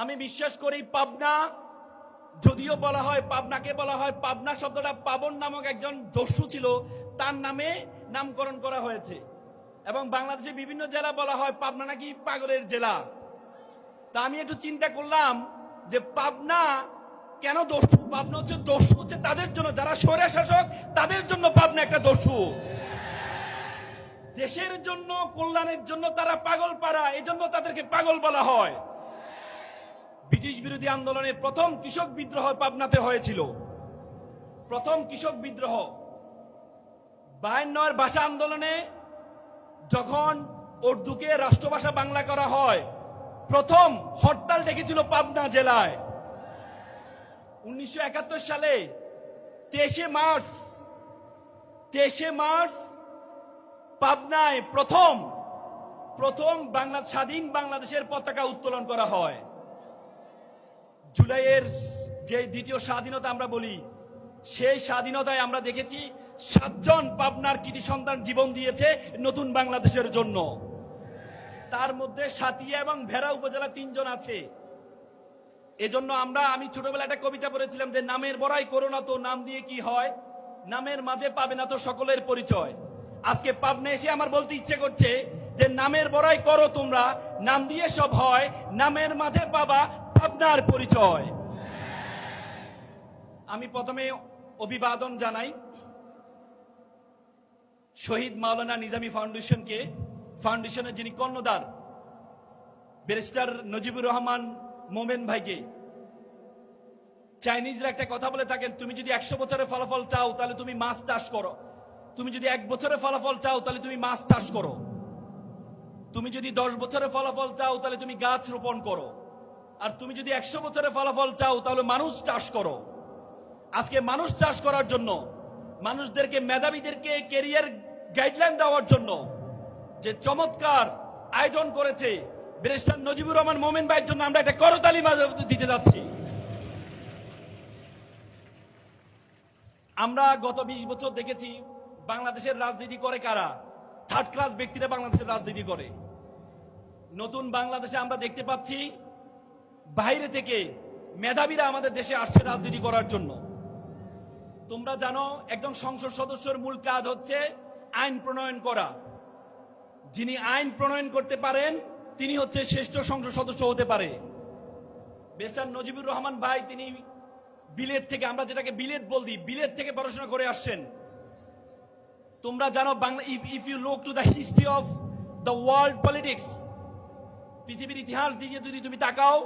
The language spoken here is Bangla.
আমি বিশ্বাস করি পাবনা, যদিও বলা হয় পাবনাকে বলা হয় পাবনা শব্দটা পাবন নামক একজন দস্যু ছিল, তার নামে নামকরণ করা হয়েছে। এবং বাংলাদেশে বিভিন্ন জেলা বলা হয় পাবনা নাকি পাগলের জেলা। তা আমি একটু চিন্তা করলাম যে পাবনা কেন দস্যু? পাবনা হচ্ছে দস্যু হচ্ছে তাদের জন্য যারা স্বৈর শাসক, তাদের জন্য পাবনা একটা দস্যু। দেশের জন্য, কল্যাণের জন্য তারা পাগল পাড়া, এই জন্য তাদেরকে পাগল বলা হয়। ব্রিটিশ বিরোধী আন্দোলনের প্রথম কৃষক বিদ্রোহ পাবনাতে হয়েছিল। প্রথম কৃষক বিদ্রোহ 52 ভাষা আন্দোলনে যখন উর্দুকে রাষ্ট্রভাষা বাংলা করা হয়, প্রথম হরতাল ডেকেছিল পাবনা জেলায়। 1971 সালে 23শে মার্চ পাবনায় প্রথম স্বাধীন বাংলাদেশের পতাকা উত্তোলন করা হয়। জুলাইয়ের যে দ্বিতীয় স্বাধীনতা আমরা বলি, সেই স্বাধীনতায় আমরা দেখেছি 7 জন পাবনার কৃতি সন্তান জীবন দিয়েছে নতুন বাংলাদেশের জন্য। তার মধ্যে সাতিয়া এবং ভেড়া উপজেলা 3 জন আছে। এজন্য আমি ছোটবেলায় একটা কবিতা পড়েছিলাম যে নামের বড়াই করো না তো নাম দিয়ে কি হয়, নামের মাঝে পাবে না তো সকলের পরিচয়। আজকে পাবনা এসে আমার বলতে ইচ্ছে করছে যে নামের বড়াই করো তোমরা, নাম দিয়ে সব হয়, নামের মাঝে পাবা পাবনার পরিচয়। আমি প্রথমে অভিবাদন জানাই শহীদ মাওলানা নিজামী ফাউন্ডেশনের যিনি কর্ণধার ব্যারিস্টার নজিবুর রহমান মোমেন ভাইকে। চাইনিজরা একটা কথা বলে থাকেন, তুমি যদি 100 বছরের ফলাফল চাও তাহলে তুমি মাছ চাষ করো, তুমি যদি 1 বছরের ফলাফল চাও তাহলে তুমি মাছ চাষ করো, তুমি যদি 10 বছরের ফলাফল চাও তাহলে তুমি গাছ রোপণ করো, আর তুমি যদি 100 বছরের ফলাফল চাও তাহলে মানুষ চাষ করো। আজকে মানুষ চাষ করার জন্য, মানুষদেরকে, মেধাবীদেরকে ক্যারিয়ার গাইডলাইন দেওয়ার জন্য যে চমৎকার আয়োজন করেছে ব্যারিস্টার নজিবুর রহমান মোমেন ভাইয়ের জন্য আমরা একটা করতালি দিতে যাচ্ছি। আমরা গত 20 বছর দেখেছি বাংলাদেশের রাজনীতি করে কারা? থার্ড ক্লাস ব্যক্তিরা বাংলাদেশের রাজনীতি করে। নতুন বাংলাদেশে আমরা দেখতে পাচ্ছি বাইরে থেকে মেধাবীরা আমাদের দেশে আসছে রাজনীতি করার জন্য। তোমরা জানো একজন সংসদ সদস্যের মূল কাজ হচ্ছে আইন প্রণয়ন করা। যিনি আইন প্রণয়ন করতে পারেন তিনি হচ্ছে শ্রেষ্ঠ সংসদ সদস্য হতে পারে। ব্যারিস্টার নজিবুর রহমান ভাই তিনি বিলেত থেকে, আমরা যেটাকে বিলেত বলি, বিলেত থেকে পড়াশোনা করে আসছেন। তোমরা জানো Bangla, if you look to the history of the world politics, পৃথিবীর ইতিহাস দিকে যদি তুমি তাকাও,